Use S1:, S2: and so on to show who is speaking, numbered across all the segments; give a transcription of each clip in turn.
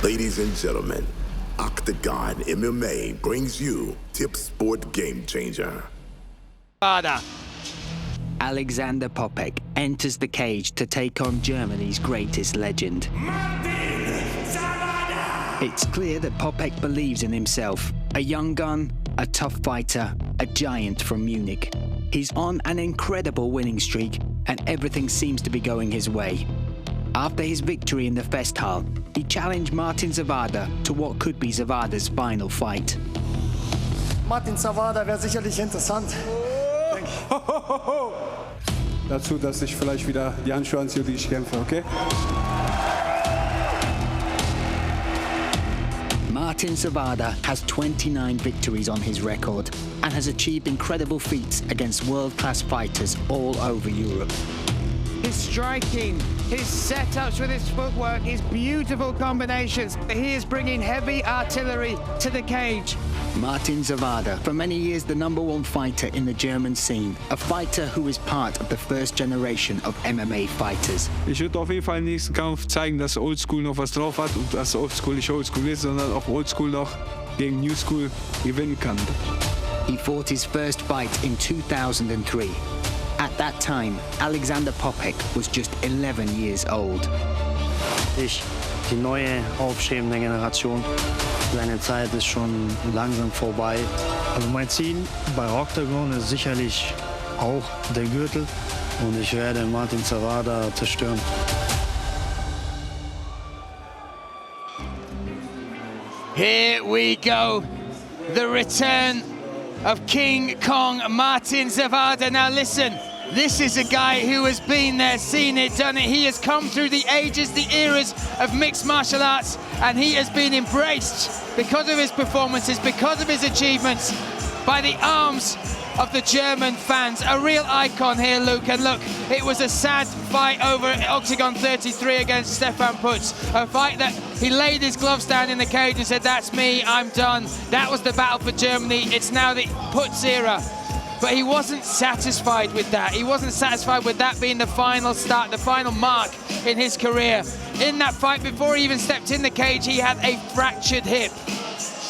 S1: Ladies and gentlemen, Octagon MMA brings you Tip Sport Game Changer.
S2: Zawada.
S3: Alexander Poppeck enters the cage to take on Germany's greatest legend. It's clear that Poppeck believes in himself. A young gun, a tough fighter, a giant from Munich. He's on an incredible winning streak, and everything seems to be going his way. After his victory in the Festhall, he challenged Martin Zawada to what could be Zawada's final fight.
S4: Martin Zawada wäre sicherlich interessant.
S5: Dazu, dass ich vielleicht wieder die Handschuhe anziehe, die ich kämpfe, okay?
S3: Martin Zawada has 29 victories on his record and has achieved incredible feats against world-class fighters all over Europe.
S2: His striking, his setups with his footwork, his beautiful combinations. He is bringing heavy artillery to the cage.
S3: Martin Zawada, for many years the #1 fighter in the German scene, a fighter who is part of the first generation of MMA fighters.
S6: Ich würde auf jeden Fall im nächsten Kampf zeigen, dass Oldschool noch was drauf hat und dass Oldschool nicht Oldschool ist, sondern auch Oldschool noch gegen New School gewinnen kann.
S3: He fought his first fight in 2003. At that time, Alexander Poppeck was just 11 years old.
S7: Die neue aufstrebende Generation. Seine Zeit ist schon langsam vorbei. Also mein Ziel bei OKTAGON ist sicherlich auch der Gürtel und ich werde Martin Zawada zerstören.
S2: Here we go. The return of King Kong, Martin Zawada. Now listen, this is a guy who has been there, seen it, done it. He has come through the ages, the eras of mixed martial arts, and he has been embraced because of his performances, because of his achievements, by the arms of the German fans. A real icon here, Luke. And look, it was a sad fight over at Octagon 33 against Stefan Putz. A fight that he laid his gloves down in the cage and said, that's me, I'm done. That was the battle for Germany. It's now the Putz era. But he wasn't satisfied with that. He wasn't satisfied with that being the final start, the final mark in his career. In that fight, before he even stepped in the cage, he had a fractured hip.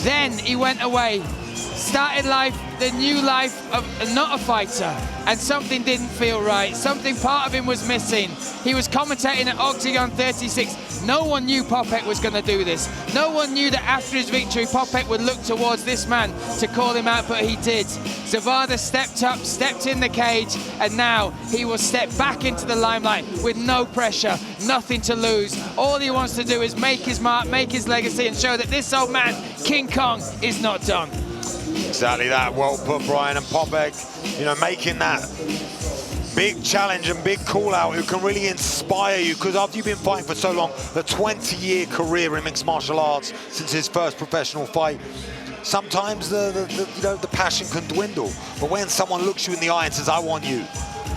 S2: Then he went away, started life, the new life of not a fighter, and something didn't feel right. Something, part of him was missing. He was commentating at Octagon 36. No one knew Poppeck was going to do this. No one knew that after his victory, Poppeck would look towards this man to call him out, but he did. Zawada stepped up, stepped in the cage, and now he will step back into the limelight with no pressure, nothing to lose. All he wants to do is make his mark, make his legacy, and show that this old man, King Kong, is not done.
S8: Exactly that. Well put, Brian. And Poppeck, you know, making that big challenge and big call out who can really inspire you, because after you've been fighting for so long, a 20-year career in mixed martial arts since his first professional fight, sometimes the passion can dwindle. But when someone looks you in the eye and says, I want you,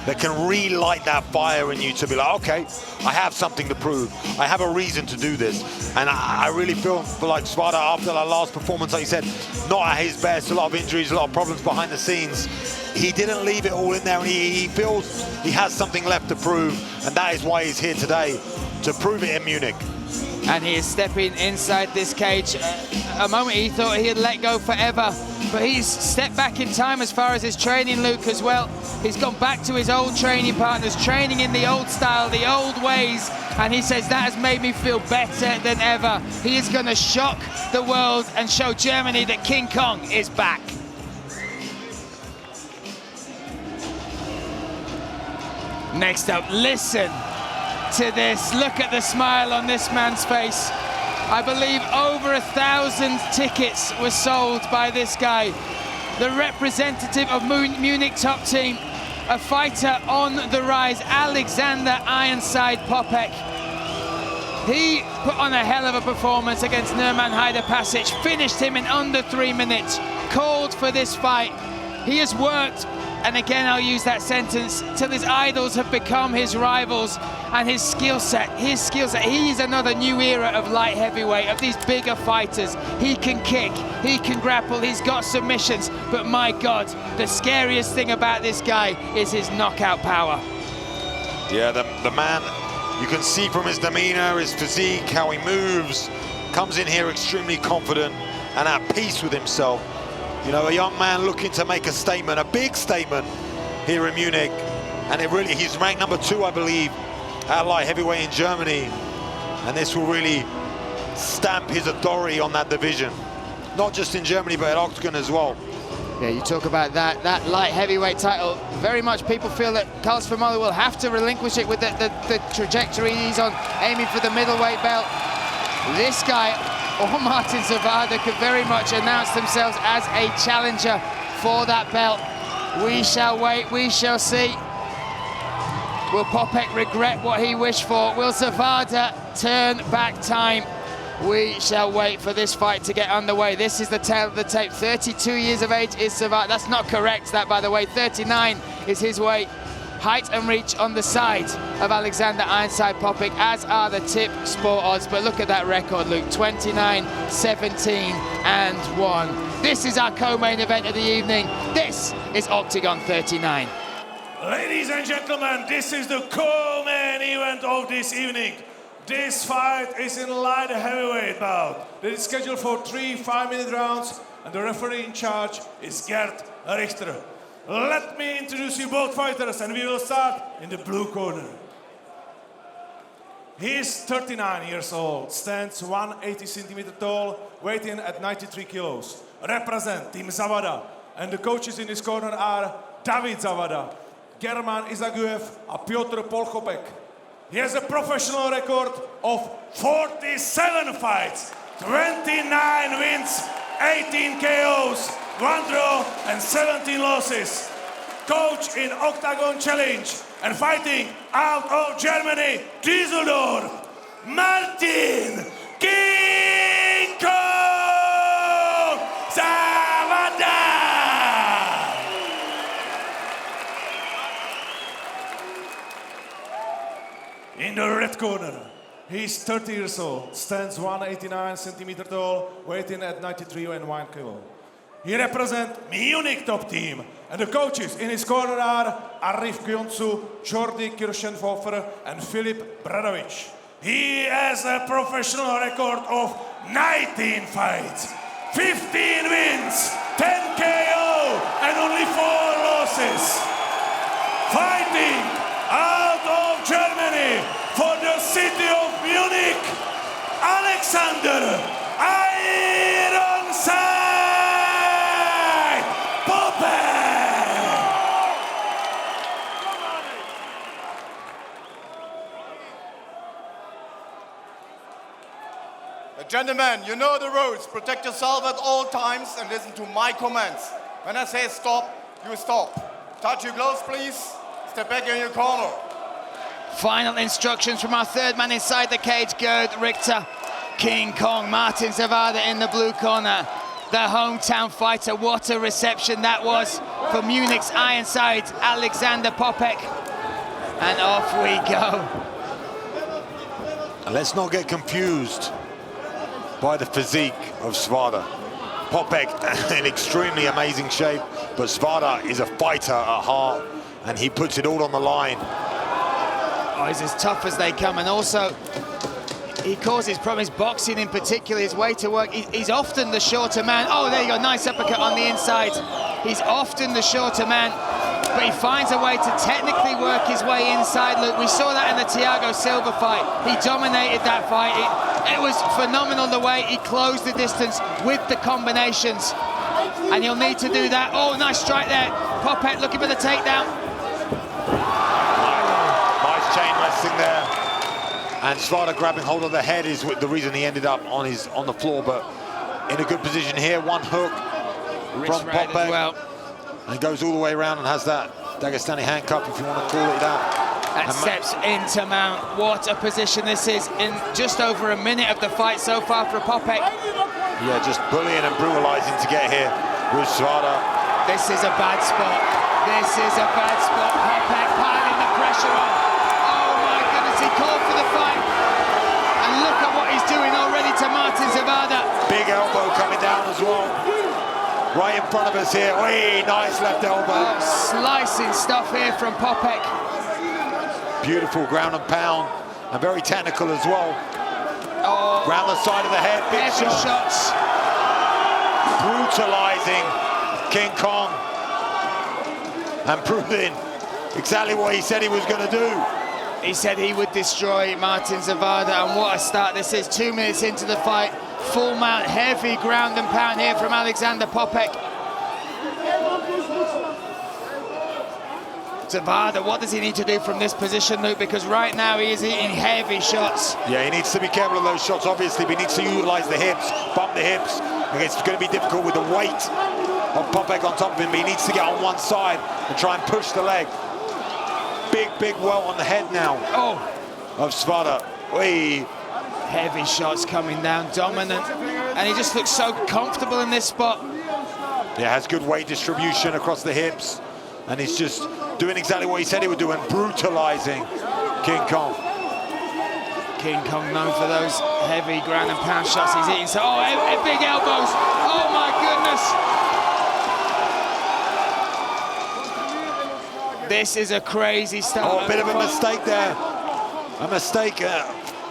S8: that can relight that fire in you to be like, okay, I have something to prove. I have a reason to do this. And I really feel like Zawada, after that last performance, like you said, not at his best, a lot of injuries, a lot of problems behind the scenes. He didn't leave it all in there, and he feels he has something left to prove, and that is why he's here today, to prove it in Munich.
S2: And he is stepping inside this cage. A moment he thought he had let go forever, but he's stepped back in time as far as his training, Luke, as well. He's gone back to his old training partners, training in the old style, the old ways, and he says that has made me feel better than ever. He is going to shock the world and show Germany that King Kong is back. Next up, listen to this. Look at the smile on this man's face. I believe over 1,000 tickets were sold by this guy. The representative of Munich top team, a fighter on the rise, Alexander Ironside Poppeck. He put on a hell of a performance against Nerman Haider-Pasic, finished him in under 3 minutes, called for this fight. He has worked, and again I'll use that sentence, till his idols have become his rivals, and his skill set, he's another new era of light heavyweight, of these bigger fighters. He can kick, he can grapple, he's got submissions, but my God, the scariest thing about this guy is his knockout power.
S8: Yeah, the man, you can see from his demeanor, his physique, how he moves, Comes in here extremely confident and at peace with himself. You know, a young man looking to make a statement, a big statement here in Munich. And he's ranked number 2, I believe, at light heavyweight in Germany. And this will really stamp his authority on that division. Not just in Germany, but at Octagon as well.
S2: Yeah, you talk about that light heavyweight title. Very much people feel that Carlos Vermolen will have to relinquish it with the trajectory he's on, aiming for the middleweight belt. This guy, or Martin Zawada, could very much announce themselves as a challenger for that belt. We shall wait, we shall see. Will Poppeck regret what he wished for? Will Zawada turn back time? We shall wait for this fight to get underway. This is the tale of the tape. 32 years of age is Zawada. That's not correct, that, by the way. 39 is his weight. Height and reach on the side of Alexander Ironside Poppeck, as are the tip sport odds. But look at that record, Luke. 29, 17, and 1. This is our co-main event of the evening. This is Octagon 39.
S9: Ladies and gentlemen, this is the co-main event of this evening. This fight is in light heavyweight bout. It is scheduled for 3 5-minute rounds, and the referee in charge is Gerd Richter. Let me introduce you both fighters, and we will start in the blue corner. He is 39 years old, stands 180 centimeters tall, weighing at 93 kilos. Represent Team Zawada, and the coaches in this corner are David Zawada, German Izaguev, and Piotr Polchopek. He has a professional record of 47 fights, 29 wins, 18 KOs, 1 draw and 17 losses. Coach in Octagon Challenge and fighting out of Germany, Düsseldorf, Martin King Kong Zawada! In the red corner, he's 30 years old, stands 189 centimeters tall, weighing at 93 and 1 kilo. He represents Munich top team, and the coaches in his corner are Arif Kyonsu, Jordi Kirschenhofer, and Filip Bradovic. He has a professional record of 19 fights, 15 wins, 10 KO, and only 4 losses. Fighting out of Germany for the city of Munich, Alexander Ironside Poppeck.
S10: Gentlemen, you know the rules. Protect yourself at all times and listen to my commands. When I say stop, you stop. Touch your gloves, please. Step back in your corner.
S2: Final instructions from our third man inside the cage, Gerd Richter. King Kong, Martin Zawada in the blue corner. The hometown fighter, what a reception that was for Munich's Ironside, Alexander Poppeck. And off we go.
S8: Let's not get confused by the physique of Zawada. Poppeck in extremely amazing shape, but Zawada is a fighter at heart, and he puts it all on the line.
S2: Oh, he's as tough as they come, and also he causes problems, boxing in particular, his way to work. He's often the shorter man. Oh, there you go, nice uppercut on the inside. He's often the shorter man, but he finds a way to technically work his way inside. Look, we saw that in the Thiago Silva fight. He dominated that fight. It was phenomenal the way he closed the distance with the combinations, and he'll need to do that. Oh, nice strike there. Poppeck looking for the takedown.
S8: Chain wrestling there, and Zawada grabbing hold of the head is the reason he ended up on the floor, but in a good position here. One hook from Poppeck, well, and goes all the way around and has that Dagestani handcuff, if you want to call it that.
S2: And steps into mount. What a position this is in just over a minute of the fight so far for Poppeck.
S8: Yeah, just bullying and brutalizing to get here with Zawada.
S2: This is a bad spot. This is a bad spot. Poppeck piling the pressure on. He called for the fight, and look at what he's doing already to Martin Zawada.
S8: Big elbow coming down as well, right in front of us here. Wee, nice left elbow.
S2: Oh, slicing stuff here from Poppeck.
S8: Beautiful ground and pound, and very technical as well.
S2: Oh,
S8: round the side of the head, big
S2: heavy
S8: shot.
S2: shots.
S8: Brutalizing King Kong and proving exactly what he said he was going to do.
S2: He said he would destroy Martin Zawada, and what a start this is. 2 minutes into the fight, full mount, heavy ground and pound here from Alexander Poppeck. Zawada, what does he need to do from this position, Luke? Because right now he is eating heavy shots.
S8: Yeah, he needs to be careful of those shots, obviously, but he needs to utilize the hips, bump the hips. It's going to be difficult with the weight of Poppeck on top of him, but he needs to get on one side and try and push the leg. Big welt on the head now of Zawada.
S2: Heavy shots coming down, dominant, and he just looks so comfortable in this spot.
S8: Yeah, has good weight distribution across the hips, and he's just doing exactly what he said he would do and brutalizing King Kong.
S2: King Kong known for those heavy ground and pound shots he's eating. So, big elbows. Oh my goodness. This is a crazy start.
S8: Oh, a bit of a mistake there. A mistake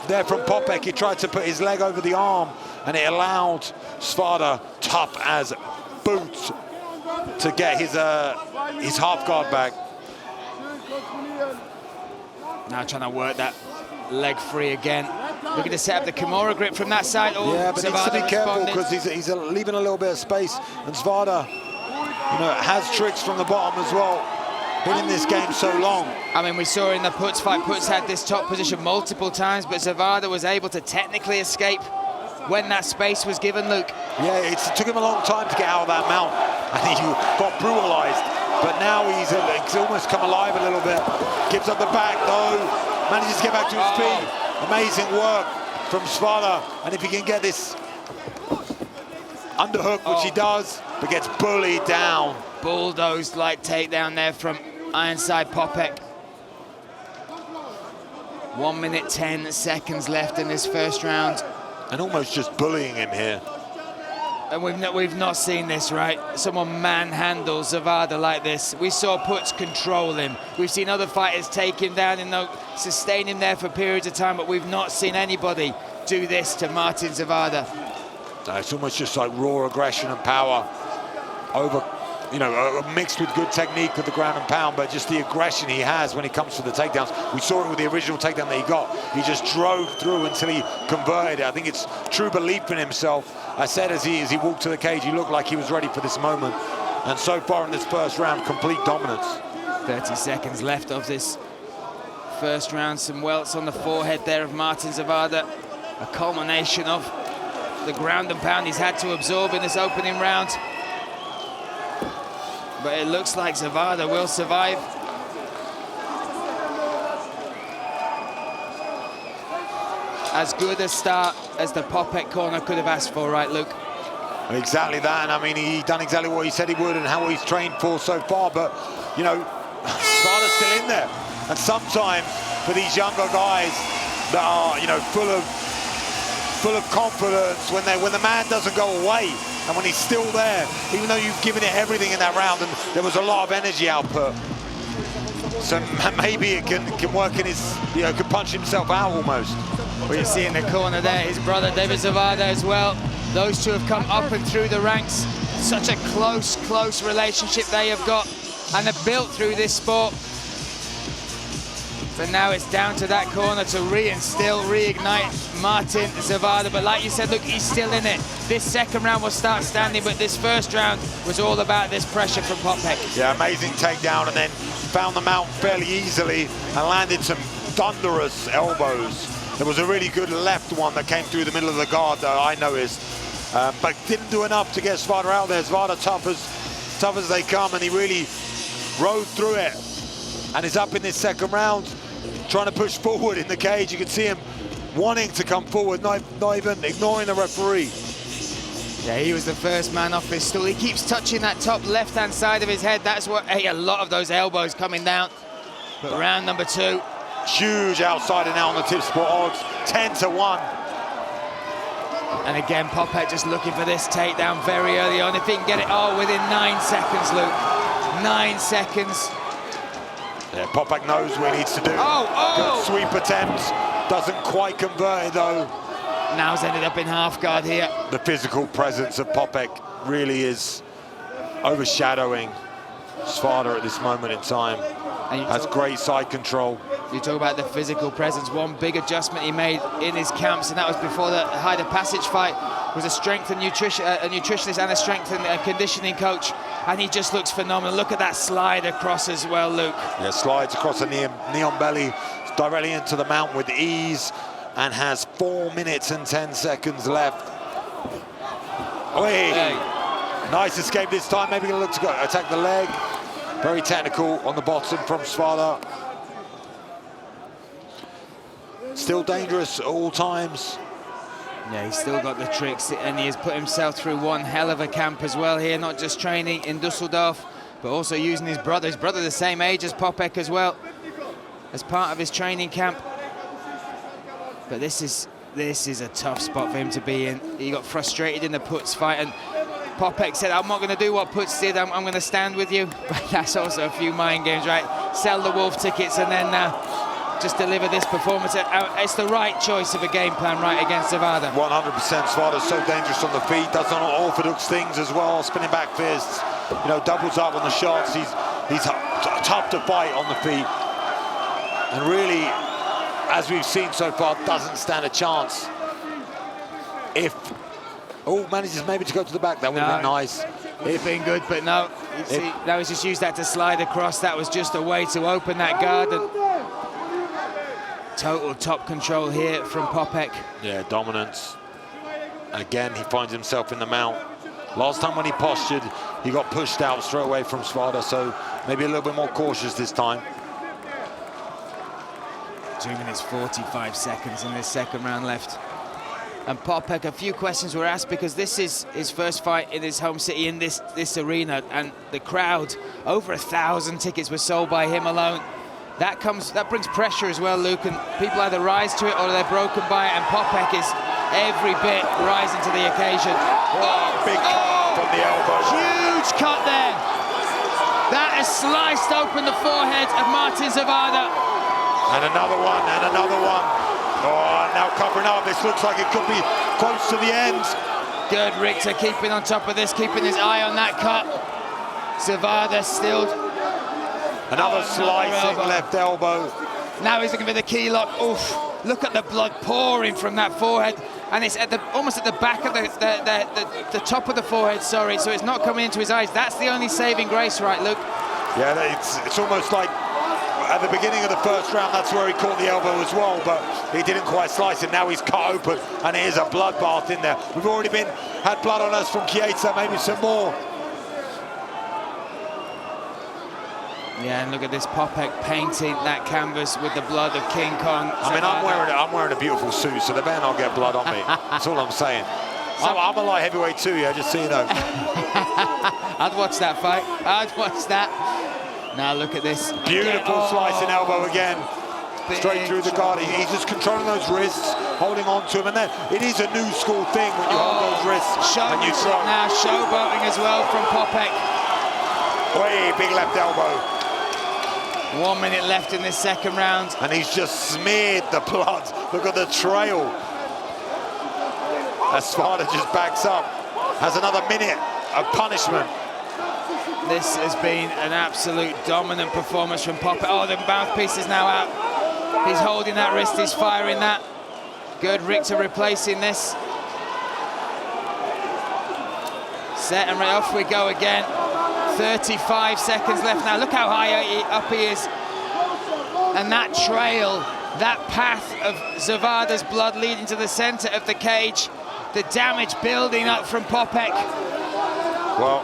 S8: there from Poppeck. He tried to put his leg over the arm, and it allowed Zawada, tough as boots, to get his half guard back.
S2: Now trying to work that leg free again. Looking to set up the Kimura grip from that side. Oh,
S8: yeah, but
S2: Zawada
S8: needs to be careful
S2: responding.
S8: because he's leaving a little bit of space, and Zawada, has tricks from the bottom as well. Been in this game so long.
S2: I mean, we saw in the Putz fight, Putz had this top position multiple times, but Zawada was able to technically escape when that space was given, Luke.
S8: Yeah, it took him a long time to get out of that mount, and he got brutalized. But now he's almost come alive a little bit. Gives up the back, though. Manages to get back to his feet. Amazing work from Zawada. And if he can get this underhook, which he does, but gets bullied down.
S2: Bulldozed like takedown there from Ironside Poppeck. 1 minute 10 seconds left in this first round.
S8: And almost just bullying him here.
S2: And we've not seen this, right? Someone manhandles Zawada like this. We saw Putz control him. We've seen other fighters take him down and sustain him there for periods of time, but we've not seen anybody do this to Martin Zawada.
S8: It's almost just like raw aggression and power over, mixed with good technique with the ground and pound, but just the aggression he has when he comes to the takedowns. We saw it with the original takedown that he got. He just drove through until he converted it. I think it's true belief in himself. I said as he walked to the cage, he looked like he was ready for this moment. And so far in this first round, complete dominance.
S2: 30 seconds left of this first round. Some welts on the forehead there of Martin Zawada. A culmination of the ground and pound he's had to absorb in this opening round. But it looks like Zawada will survive. As good a start as the Poppeck corner could have asked for, right, Luke?
S8: Exactly that, and I mean, he done exactly what he said he would and how he's trained for so far, but, Zawada's still in there. And sometimes, for these younger guys that are, full of confidence, when the man doesn't go away, and when he's still there, even though you've given it everything in that round, and there was a lot of energy output, so maybe it can work in his, could punch himself out almost.
S2: Well, you see in the corner there, his brother David Zawada as well. Those two have come up and through the ranks. Such a close relationship they have got, and they're built through this sport. So now it's down to that corner to reignite Martin Zawada. But like you said, look, he's still in it. This second round will start standing, but this first round was all about this pressure from Poppeck.
S8: Yeah, amazing takedown, and then found the mount fairly easily and landed some thunderous elbows. There was a really good left one that came through the middle of the guard that I noticed, but didn't do enough to get Zawada out there. Zawada tough as they come, and he really rode through it. And is up in this second round, trying to push forward in the cage. You can see him wanting to come forward, not even ignoring the referee.
S2: Yeah, he was the first man off his stool. He keeps touching that top left-hand side of his head. That's what, a lot of those elbows coming down. But round number 2.
S8: Huge outsider now on the tip sport odds, 10-1.
S2: And again, Poppeck just looking for this takedown very early on. If he can get it, within 9 seconds, Luke. 9 seconds.
S8: Yeah, Poppeck knows what he needs to do.
S2: Good
S8: sweep attempt. Doesn't quite convert it, though.
S2: Now's ended up in half guard here.
S8: The physical presence of Poppeck really is overshadowing Zawada at this moment in time. Has great side control.
S2: You talk about the physical presence. One big adjustment he made in his camps, and that was before the Height of Passage fight, was a strength and nutritionist and a strength and conditioning coach, and he just looks phenomenal. Look at that slide across as well, Luke.
S8: Yeah, slides across the neon belly directly into the mount with ease, and has 4 minutes and 10 seconds left. Hey. Nice escape this time. Maybe gonna look to go attack the leg. Very technical on the bottom from Zawada. Still dangerous at all times.
S2: Yeah, he's still got the tricks, and he has put himself through one hell of a camp as well here, not just training in Dusseldorf, but also using his brother. His brother the same age as Poppeck as well, as part of his training camp. But this is a tough spot for him to be in. He got frustrated in the Putz fight, and Poppeck said, I'm not going to do what Putz did, I'm going to stand with you. But that's also a few mind games, right? Sell the Wolf tickets and then just deliver this performance. It's the right choice of a game plan right against Zawada.
S8: 100%. Zawada's so dangerous on the feet, does unorthodox things as well, spinning back fists, you know, doubles up on the shots. He's tough to fight on the feet. And really, as we've seen so far, doesn't stand a chance. If manages maybe to go to the back, that would have been nice.
S2: It'd been good, but no. Now he's just used that to slide across. That was just a way to open that guard. And total top control here from Poppeck.
S8: Yeah, dominance. Again, he finds himself in the mount. Last time when he postured, he got pushed out straight away from Zawada, so maybe a little bit more cautious this time.
S2: 2 minutes 45 seconds in this second round left. And Poppeck, a few questions were asked because this is his first fight in his home city in this arena, and the crowd, over 1,000 tickets were sold by him alone. That brings pressure as well, Luke, and people either rise to it or they're broken by it, and Poppeck is every bit rising to the occasion.
S8: Big cut from the elbow.
S2: Huge cut there. That has sliced open the forehead of Martin Zawada.
S8: And another one, and another one. Oh, now covering up. This looks like it could be close to the end.
S2: Good, Richter keeping on top of this, keeping his eye on that cut. Zawada still.
S8: Another slicing left elbow.
S2: Now he's looking for the key lock. Oof! Look at the blood pouring from that forehead, and it's almost at the back of the top of the forehead. Sorry, so it's not coming into his eyes. That's the only saving grace, right, Luke?
S8: Yeah, it's almost like at the beginning of the first round, that's where he caught the elbow as well, but he didn't quite slice it. Now he's cut open, and it is a bloodbath in there. We've already had blood on us from Chiesa, maybe some more.
S2: Yeah, and look at this Poppeck painting that canvas with the blood of King Kong.
S8: I mean, I'm wearing a beautiful suit, so they better not get blood on me. That's all I'm saying. I'm a light heavyweight too, yeah, just so you know.
S2: I'd watch that fight. I'd watch that. Now look at this.
S8: Beautiful slicing elbow again. Straight through the guard. He's just controlling those wrists, holding on to him, and then it is a new school thing when you hold those wrists and you throw.
S2: Now showboating as well from Poppeck.
S8: Way big left elbow.
S2: 1 minute left in this second round.
S8: And he's just smeared the blood. Look at the trail. As Zawada just backs up. Has another minute of punishment.
S2: This has been an absolute dominant performance from Poppeck. Oh, the mouthpiece is now out. He's holding that wrist, he's firing that. Good, Richter replacing this. Set and right, off we go again. 35 seconds left now. Look how high up he is. And that trail, that path of Zawada's blood leading to the center of the cage. The damage building up from Poppeck.
S8: Well,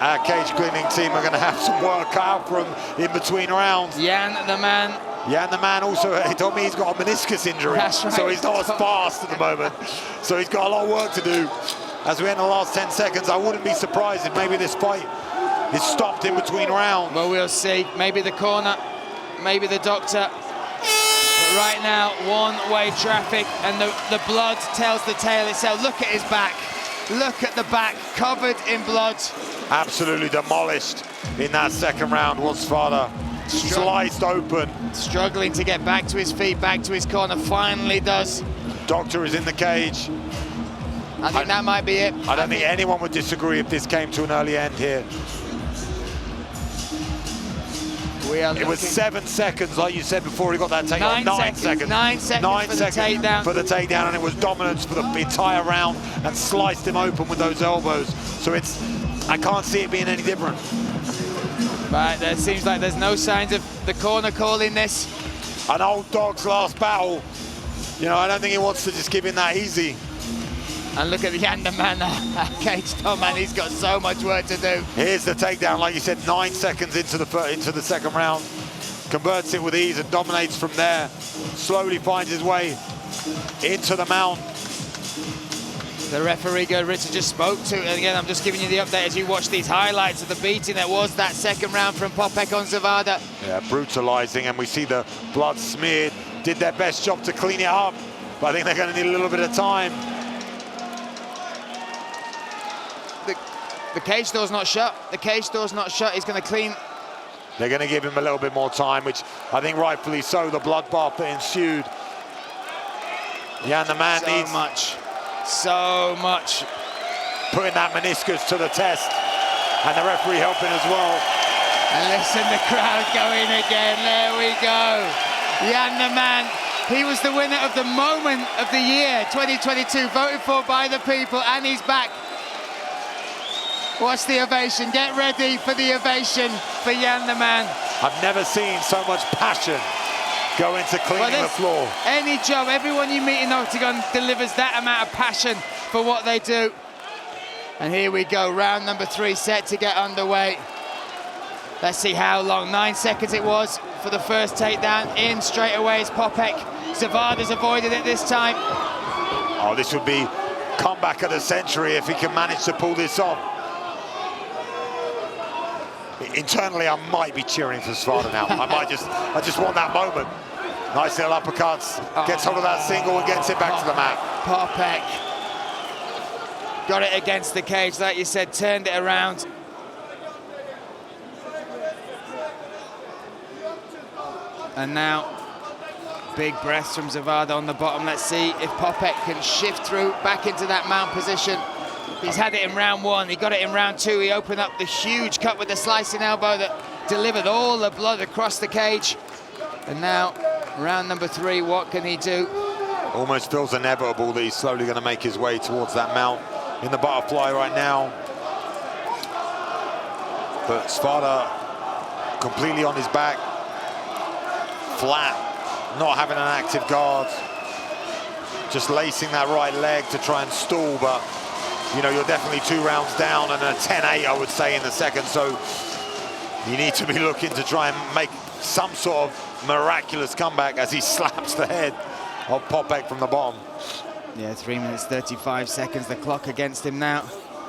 S8: our cage cleaning team are going to have some work out from in between rounds.
S2: Jan the man
S8: also, he told me he's got a meniscus injury.
S2: That's right.
S8: So he's not as fast at the moment. So he's got a lot of work to do. As we end the last 10 seconds, I wouldn't be surprised if maybe this fight is stopped in between rounds.
S2: Well, we'll see. Maybe the corner, maybe the doctor. But right now, one-way traffic, and the blood tells the tale itself. Look at his back. Look at the back, covered in blood.
S8: Absolutely demolished in that second round was Zawada. Sliced open.
S2: Struggling to get back to his feet, back to his corner, finally does.
S8: Doctor is in the cage.
S2: I think that might be it.
S8: I don't think anyone would disagree if this came to an early end here. It was 7 seconds, like you said before he got that takedown.
S2: 9 seconds. 9 seconds
S8: for the takedown, and it was dominance for the entire round and sliced him open with those elbows. So I can't see it being any different.
S2: But it seems like there's no signs of the corner calling this.
S8: An old dog's last battle. You know, I don't think he wants to just give in that easy.
S2: And look at the Yandaman cage, Tom, man, he's got so much work to do.
S8: Here's the takedown, like you said, 9 seconds into the second round. Converts it with ease and dominates from there. Slowly finds his way into the mount.
S2: The referee, Richard, just spoke to, and again, I'm just giving you the update as you watch these highlights of the beating that was that second round from Poppeck on Zawada.
S8: Yeah, brutalizing, and we see the blood smeared. Did their best job to clean it up, but I think they're going to need a little bit of time.
S2: The cage door's not shut. The cage door's not shut. He's going to clean.
S8: They're going to give him a little bit more time, which I think rightfully so. The bloodbath that ensued. Yeah, and the man needs
S2: so much.
S8: Putting that meniscus to the test, and the referee helping as well.
S2: And listen, the crowd going again. There we go. Jan the man. He was the winner of the moment of the year 2022, voted for by the people, and he's back. Watch the ovation. Get ready for the ovation for Jan the man.
S8: I've never seen so much passion go into cleaning the floor.
S2: Any job, everyone you meet in Octagon delivers that amount of passion for what they do. And here we go, round number 3 set to get underway. Let's see how long, 9 seconds it was for the first takedown. In straight away is Poppeck. Zawada's avoided it this time.
S8: Oh, this would be comeback of the century if he can manage to pull this off. Internally, I might be cheering for Zawada now. I just want that moment. Nice little uppercuts, gets hold of that single and gets it back to the mat.
S2: Poppeck got it against the cage, like you said, turned it around. And now, big breaths from Zawada on the bottom. Let's see if Poppeck can shift through back into that mount position. He's had it in round 1, he got it in round 2. He opened up the huge cut with the slicing elbow that delivered all the blood across the cage. And now, round number 3, what can he do?
S8: Almost feels inevitable that he's slowly going to make his way towards that mount in the butterfly right now. But Zawada completely on his back, flat, not having an active guard. Just lacing that right leg to try and stall, but you know, you're definitely 2 rounds down and a 10-8, I would say, in the second. So you need to be looking to try and make some sort of miraculous comeback as he slaps the head of Poppeck from the bottom.
S2: Yeah, 3 minutes, 35 seconds, the clock against him now.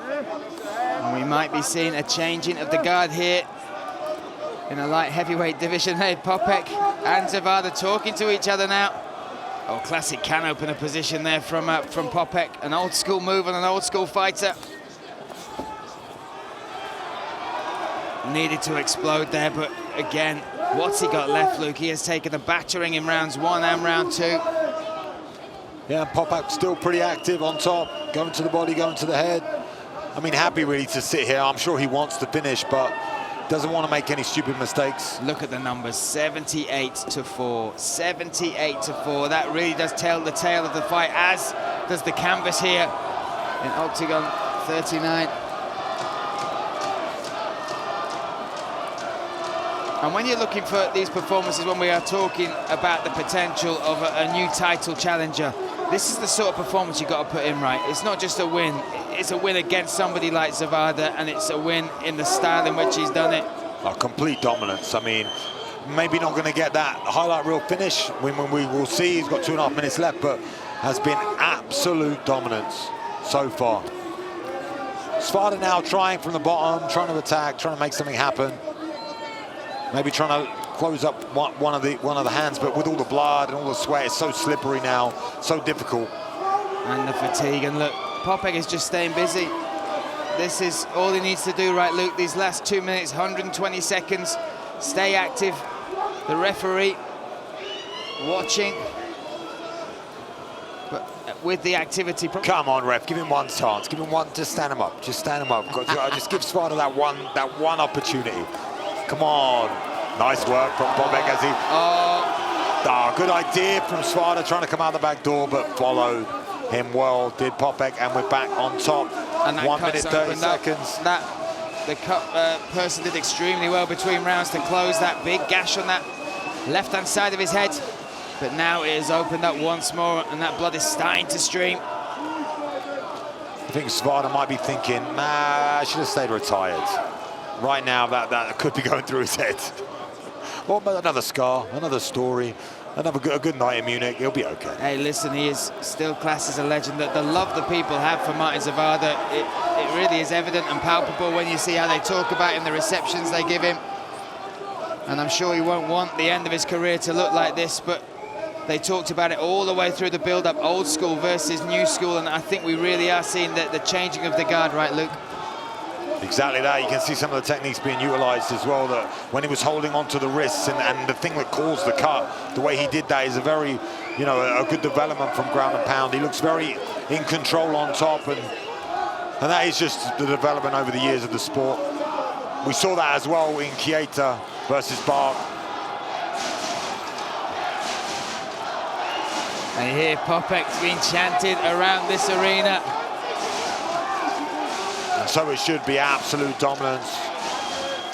S2: And we might be seeing a changing of the guard here in a light heavyweight division. Hey, Poppeck and Zawada talking to each other now. Oh, classic can opener position there from Poppeck. An old school move on an old school fighter. Needed to explode there, but again, what's he got left, Luke? He has taken a battering in rounds 1 and round 2.
S8: Yeah, Poppeck still pretty active on top, going to the body, going to the head. I mean, happy really to sit here. I'm sure he wants to finish, but doesn't want to make any stupid mistakes.
S2: Look at the numbers, 78-4, 78-4. That really does tell the tale of the fight, as does the canvas here in Octagon 39. And when you're looking for these performances, when we are talking about the potential of a new title challenger, this is the sort of performance you've got to put in, right? It's not just a win, it's a win against somebody like Zawada, and it's a win in the style in which he's done it.
S8: A complete dominance. I mean, maybe not going to get that highlight reel finish when we will see. He's got 2.5 minutes left, but has been absolute dominance so far. Zawada now trying from the bottom, trying to attack, trying to make something happen. Maybe trying to close up one of the hands, but with all the blood and all the sweat, it's so slippery now, so difficult.
S2: And the fatigue, and look, Poppeck is just staying busy. This is all he needs to do, right, Luke? These last 2 minutes, 120 seconds, stay active. The referee watching. But with the activity...
S8: Come on, ref, give him one chance. Give him one, just stand him up. Just stand him up. Just give Zawada that one opportunity. Come on. Nice work from Poppeck as he... good idea from Zawada trying to come out the back door, but followed him well, did Poppeck, and we're back on top.
S2: And
S8: 1 minute, 30 seconds.
S2: The person did extremely well between rounds to close that big gash on that left-hand side of his head. But now it has opened up once more, and that blood is starting to stream.
S8: I think Zawada might be thinking, nah, I should have stayed retired. Right now, that could be going through his head. Well, but another scar, another story, a good night in Munich, he'll be okay.
S2: Hey, listen, he is still classed as a legend. The love the people have for Martin Zawada, it really is evident and palpable when you see how they talk about him, the receptions they give him. And I'm sure he won't want the end of his career to look like this, but they talked about it all the way through the build-up, old school versus new school, and I think we really are seeing the changing of the guard, right, Luke?
S8: Exactly that. You can see some of the techniques being utilized as well, that when he was holding onto the wrists and the thing that caused the cut, the way he did that is a very, you know, a good development from ground and pound. He looks very in control on top, and that is just the development over the years of the sport. We saw that as well in Keita versus Bach.
S2: And here Poppeck's being chanted around this arena.
S8: And so it should be absolute dominance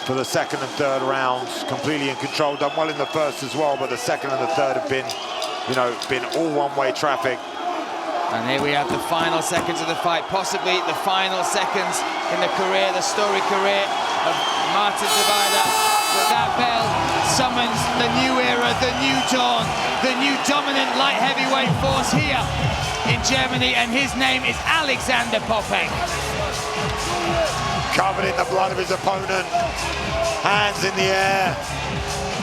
S8: for the second and third rounds, completely in control. Done well in the first as well, but the second and the third have been, you know, all one-way traffic.
S2: And here we have the final seconds of the fight, possibly the final seconds in the career, the storied career of Martin Zawada. But that bell summons the new era, the new dawn, the new dominant light heavyweight force here in Germany, and his name is Alexander Poppeck.
S8: Covered in the blood of his opponent, hands in the air,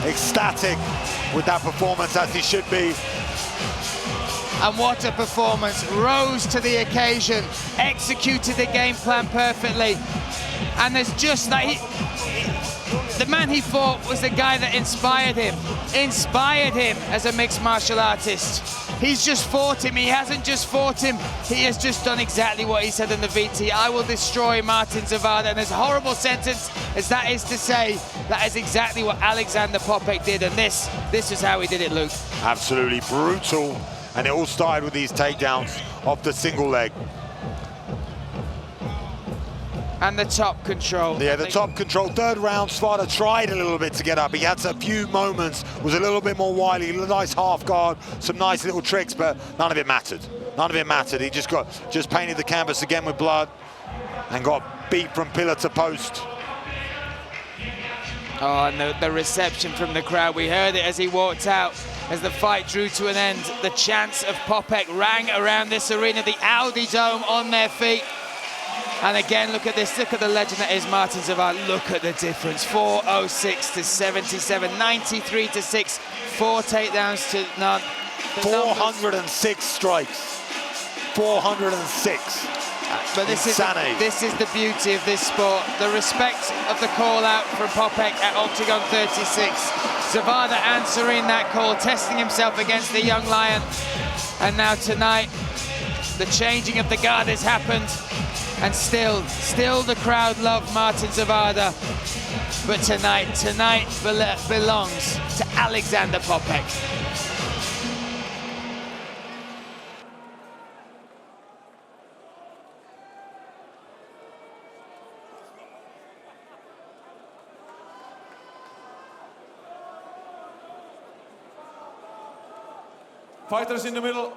S8: ecstatic with that performance, as he should be.
S2: And what a performance, rose to the occasion, executed the game plan perfectly. And there's just that, the man he fought was the guy that inspired him as a mixed martial artist. He's just fought him, he hasn't just fought him, he has just done exactly what he said in the VT. I will destroy Martin Zawada, and as a horrible sentence as that is to say, that is exactly what Alexander Poppeck did, and this is how he did it, Luke.
S8: Absolutely brutal, and it all started with these takedowns off the single leg.
S2: And the top control.
S8: Yeah, the top control. Third round, Zawada tried a little bit to get up. He had a few moments, was a little bit more wily, a nice half guard, some nice little tricks, but none of it mattered. None of it mattered. He just painted the canvas again with blood and got beat from pillar to post.
S2: Oh, and the reception from the crowd. We heard it as he walked out. As the fight drew to an end, the chants of Poppeck rang around this arena, the Audi Dome on their feet. And again, look at this, look at the legend that is Martin Zawada. Look at the difference, 406 to 77, 93 to 6, 4 takedowns to none.
S8: 406 strikes, 406.
S2: But this is the beauty of this sport, the respect of the call out from Poppeck at Octagon 36. Zawada answering that call, testing himself against the young lion. And now tonight, the changing of the guard has happened. And still the crowd love Martin Zawada. But tonight belongs to Alexander Poppeck.
S9: Fighters in the middle.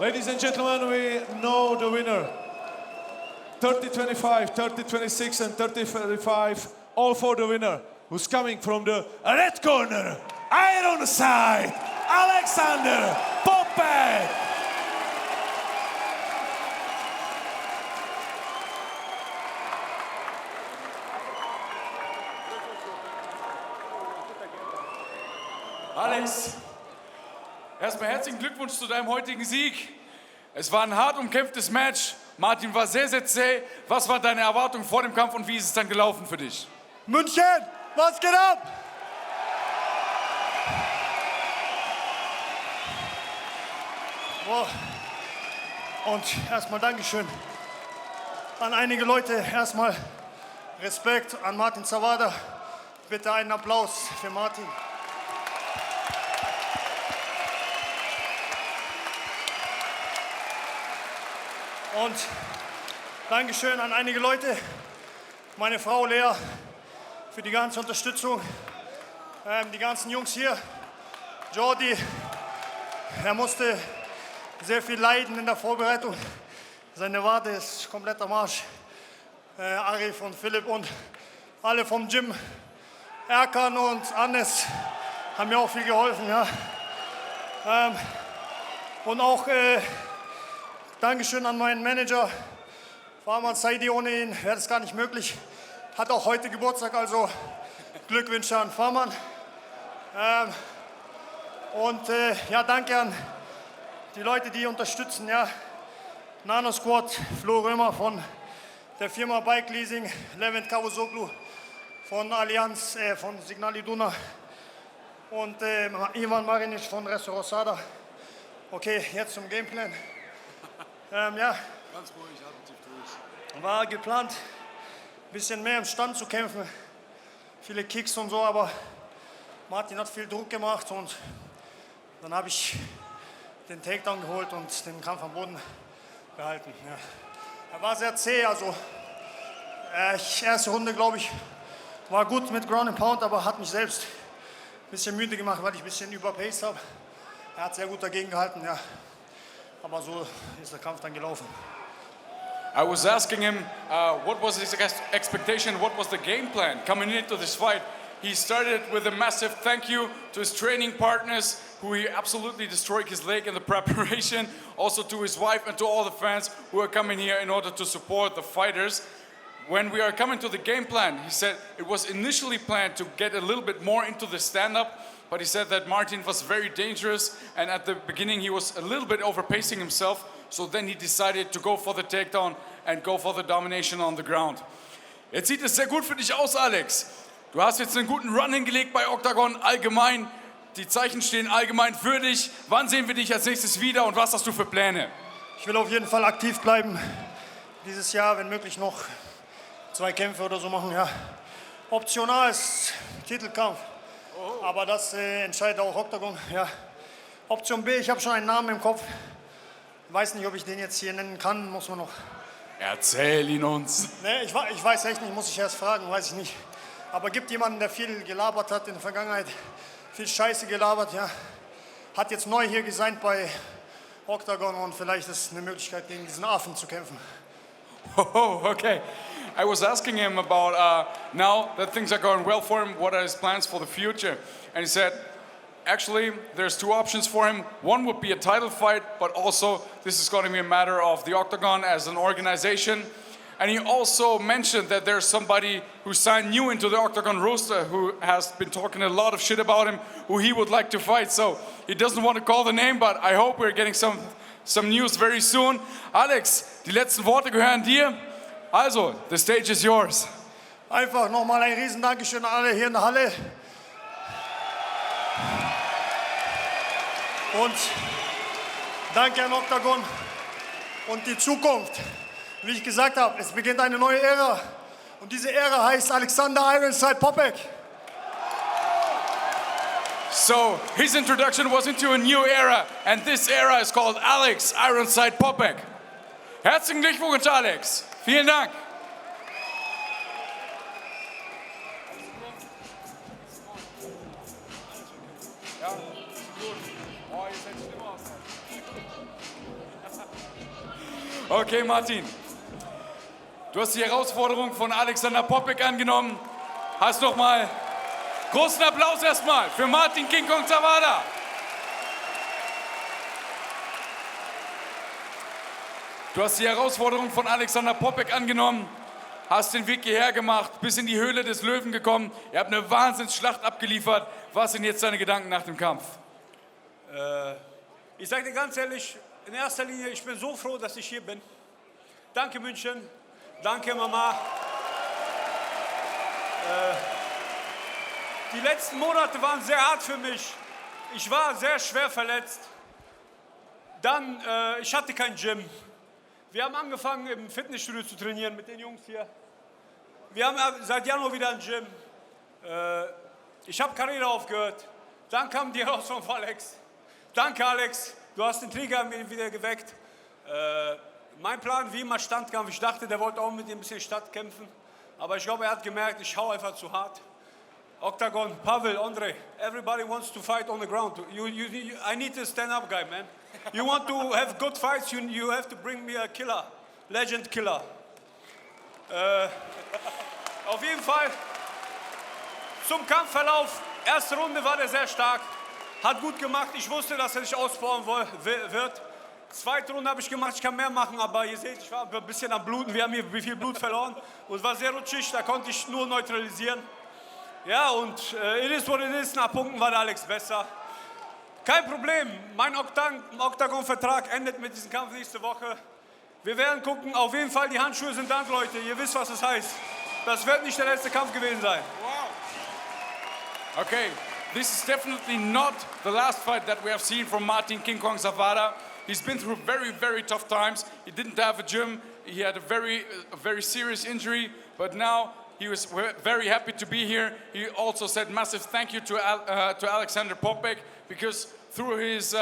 S9: Ladies and gentlemen, we know the winner. 30-25, 30-26 and 30-35, all for the winner, who's coming from the red corner, Ironside, Alexander
S11: Alex, erstmal herzlichen Glückwunsch zu deinem heutigen Sieg. Es war ein hart umkämpftes Match. Martin war sehr, sehr zäh. Was war deine Erwartung vor dem Kampf und wie ist es dann gelaufen für dich?
S4: München, was geht ab? Boah. Und erstmal Dankeschön an einige Leute. Erstmal Respekt an Martin Zawada. Bitte einen Applaus für Martin. Und Dankeschön an einige Leute, meine Frau Lea für die ganze Unterstützung, die ganzen Jungs hier, Jordi, er musste sehr viel leiden in der Vorbereitung, seine Wade ist komplett am Arsch, Arif und Philipp und alle vom Gym, Erkan und Hannes haben mir auch viel geholfen. Ja. Und auch Dankeschön an meinen Manager, Farman Saidi, ohne ihn wäre das gar nicht möglich. Hat auch heute Geburtstag, also Glückwünsche an Farman. Ja, danke an die Leute, die unterstützen. Ja. Nano Squad, Flo Römer von der Firma Bike Leasing, Levent Kavusoglu von Allianz, von Signal Iduna und Ivan Marinic von Restaurant Sada. Okay, jetzt zum Gameplan. Ja,
S11: ganz ruhig, atmen durch.
S4: War geplant, ein bisschen mehr im Stand zu kämpfen. Viele Kicks und so, aber Martin hat viel Druck gemacht und dann habe ich den Takedown geholt und den Kampf am Boden behalten. Ja. Er war sehr zäh, also erste Runde, glaube ich, war gut mit Ground and Pound, aber hat mich selbst ein bisschen müde gemacht, weil ich ein bisschen überpaced habe. Er hat sehr gut dagegen gehalten, ja. Aber so ist der Kampf dann gelaufen.
S11: I was asking him what was his expectation, what was the game plan coming into this fight. He started with a massive thank you to his training partners, who he absolutely destroyed his leg in the preparation, also to his wife and to all the fans who are coming here in order to support the fighters. When we are coming to the game plan, he said it was initially planned to get a little bit more into the stand-up, but he said that Martin was very dangerous, and at the beginning he was a little bit overpacing himself, so then he decided to go for the takedown and go for the domination on the ground. Jetzt sieht es sehr gut für dich aus, Alex. Du hast jetzt einen guten Run hingelegt bei Octagon allgemein. Die Zeichen stehen allgemein für dich. Wann sehen wir dich als nächstes wieder und was hast du für Pläne?
S4: Ich will auf jeden Fall aktiv bleiben. Dieses Jahr, wenn möglich, noch 2 Kämpfe oder so machen. Ja. Optional ist Titelkampf. Aber das entscheidet auch Octagon. Ja. Option B, ich habe schon einen Namen im Kopf. Weiß nicht, ob ich den jetzt hier nennen kann, muss man noch.
S11: Erzähl ihn uns.
S4: Nee, ich weiß echt nicht, muss ich erst fragen, weiß ich nicht. Aber gibt jemanden, der viel gelabert hat in der Vergangenheit, viel Scheiße gelabert, ja. Hat jetzt neu hier gesigned bei Octagon und vielleicht ist es eine Möglichkeit, gegen diesen Affen zu kämpfen.
S11: Oh, okay. I was asking him about now that things are going well for him, what are his plans for the future? And he said, actually, there's 2 options for him. One would be a title fight, but also this is going to be a matter of the Octagon as an organization. And he also mentioned that there's somebody who signed new into the Octagon roster who has been talking a lot of shit about him, who he would like to fight. So he doesn't want to call the name, but I hope we're getting some news very soon. Alex, die letzten Worte gehören dir. Also, the stage is yours.
S4: Einfach nochmal ein riesen Dankeschön an alle hier in der Halle. Und danke an Octagon und die Zukunft. Wie ich gesagt habe, es beginnt eine neue Ära. Und diese Ära heißt Alexander Ironside Poppeck.
S11: So, his introduction was into a new era, and this era is called Alex Ironside Poppeck. Herzlichen Glückwunsch, Alex. Vielen Dank. Okay, Martin. Du hast die Herausforderung von Alexander Poppeck angenommen. Hast noch mal großen Applaus erstmal für Martin King Kong Zawada. Du hast die Herausforderung von Alexander Poppeck angenommen, hast den Weg hierher gemacht, bis in die Höhle des Löwen gekommen. Ihr habt eine Wahnsinnsschlacht abgeliefert. Was sind jetzt deine Gedanken nach dem Kampf?
S12: Ich sage dir ganz ehrlich, in erster Linie, ich bin so froh, dass ich hier bin. Danke München, danke Mama. Die letzten Monate waren sehr hart für mich. Ich war sehr schwer verletzt. Dann, ich hatte kein Gym. Wir haben angefangen im Fitnessstudio zu trainieren mit den Jungs hier. Wir haben seit Januar wieder ein Gym. Ich habe Karriere aufgehört. Dann kam die Herausforderung von Alex. Danke Alex, du hast den Trigger mir wieder geweckt. Mein Plan wie immer Standkampf. Ich dachte, der wollte auch mit dir ein bisschen Standkämpfen. Aber ich glaube, er hat gemerkt, ich hau einfach zu hart. Octagon, Pavel, Andre, everybody wants to fight on the ground. I need a stand-up guy, man. You want to have good fights, you have to bring me a killer, legend killer. Auf jeden Fall, zum Kampfverlauf, erste Runde war der sehr stark, hat gut gemacht, ich wusste, dass er sich ausbauen wird. Zweite Runde habe ich gemacht, ich kann mehr machen, aber ihr seht, ich war ein bisschen am Bluten, wir haben hier viel Blut verloren und es war sehr rutschig, da konnte ich nur neutralisieren. Ja, und it is what it is, nach Punkten war der Alex besser. Kein Problem, mein Octagon-Vertrag endet mit diesem Kampf nächste Woche. Wir werden gucken, auf jeden Fall die Handschuhe sind da, Leute, ihr wisst, was das heißt. Das wird nicht der letzte Kampf gewesen sein.
S11: Wow. Okay, this is definitely not the last fight that we have seen from Martin King Kong Zawada. He's been through very tough times. He didn't have a gym. He had a very serious injury, but now he was very happy to be here. He also said massive thank you to Alexander Poppeck because through his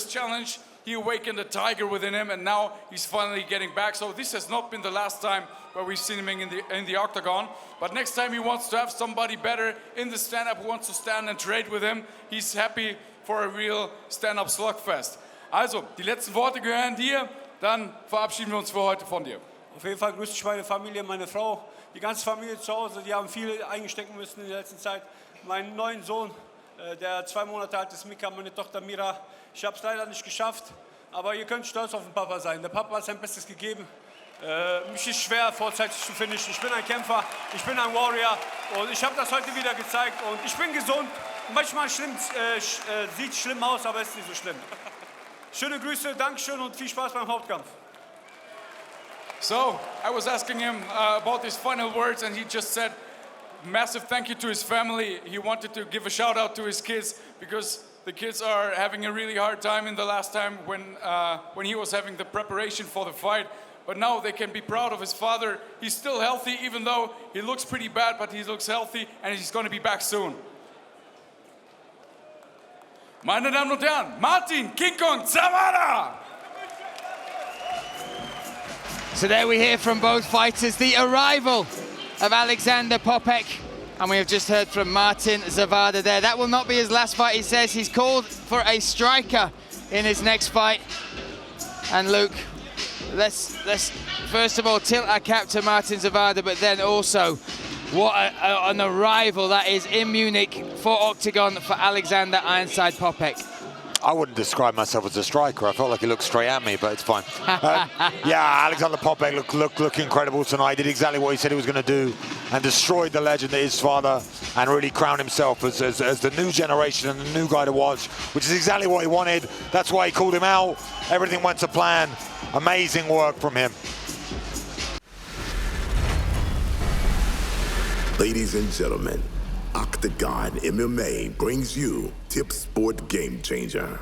S11: challenge, he awakened a tiger within him, and now he's finally getting back. So this has not been the last time where we've seen him in the octagon. But next time he wants to have somebody better in the stand-up who wants to stand and trade with him, he's happy for a real stand-up slugfest. Also, die letzten Worte gehören dir, dann verabschieden wir uns für heute von dir.
S12: Auf jeden Fall grüße ich meine Familie, meine Frau, die ganze Familie zu Hause, die haben viel eingestecken müssen in der letzten Zeit. Meinen neuen Sohn, der 2 Monate alt ist, Mika, meine Tochter Mira. Ich habe es leider nicht geschafft, aber ihr könnt stolz auf den Papa sein. Der Papa hat sein Bestes gegeben. Mich ist schwer, vorzeitig zu finishen. Ich bin ein Kämpfer, ich bin ein Warrior und ich habe das heute wieder gezeigt. Und ich bin gesund. Manchmal sieht es schlimm aus, aber es ist nicht so schlimm. Schöne Grüße, Dankeschön und viel Spaß beim Hauptkampf.
S11: So, I was asking him about his final words and he just said massive thank you to his family. He wanted to give a shout out to his kids because the kids are having a really hard time in the last time when he was having the preparation for the fight. But now they can be proud of his father. He's still healthy even though he looks pretty bad, but he looks healthy and he's going to be back soon. Meine Damen und Herren, Martin King Kong Zawada!
S2: So there we hear from both fighters the arrival of Alexander Poppeck, and we have just heard from Martin Zawada there. That will not be his last fight, he says. He's called for a striker in his next fight. And Luke, let's first of all tilt our cap to Martin Zawada, but then also what an arrival that is in Munich for Octagon for Alexander Ironside Poppeck.
S8: I wouldn't describe myself as a striker. I felt like he looked straight at me, but it's fine. Yeah, Alexander Poppeck looked incredible tonight. He did exactly what he said he was going to do and destroyed the legend that is his father and really crowned himself as the new generation and the new guy to watch, which is exactly what he wanted. That's why he called him out. Everything went to plan. Amazing work from him.
S1: Ladies and gentlemen, Octagon MMA brings you Tip Sport Game Changer.